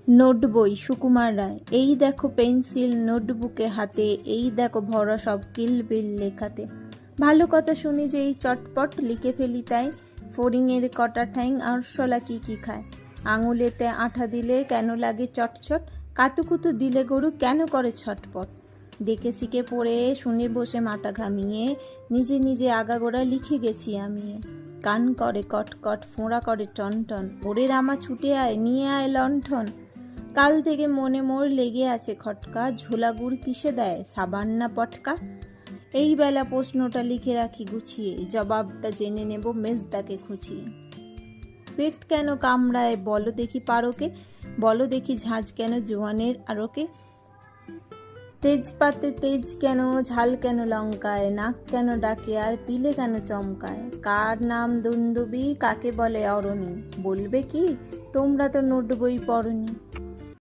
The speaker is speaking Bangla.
নোট বই সুকুমার রায়। এই দেখো পেন্সিল নোটবুকে হাতে, এই দেখো ভরা সব কিলবিল লেখাতে। ভালো কথা শুনি যে এই চটপট লিখে ফেলি তাই। ফড়িংয়ের কটা ঠ্যাং আরশোলা কি কি খায়। আঙুলেতে আঠা দিলে কেন লাগে চটচট, কাতুকুতু দিলে গরু কেন করে ছটপট। দেখে শিখে পড়ে শুনে বসে মাথা ঘামিয়ে নিজে নিজে আগাগোড়া লিখে গেছি আমি। কান করে কটকট, ফোঁড়া করে টনটন, ওরে রামা ছুটে আয় নিয়ে আয় লণ্ঠন। কাল থেকে মনে মোর লেগে আছে খটকা, ঝোলা গুড় কিসে দেয় সাবান না পটকা। এই বেলা প্রশ্নটা লিখে রাখি গুছিয়ে, জবাবটা জেনে নেব মেজদাকে খুঁচিয়ে। পেট কেন কামড়ায় বলো দেখি পারোকে, বলো দেখি ঝাঁঝ কেন জোয়ানের আরোকে। তেজপাতে তেজ কেন, ঝাল কেন লঙ্কায়, নাক কেন ডাকে আর পিলে কেন চমকায়। কার নাম দুন্দুবি, কাকে বলে অরণি, বলবে কি তোমরা তো নোট বই পড়নি।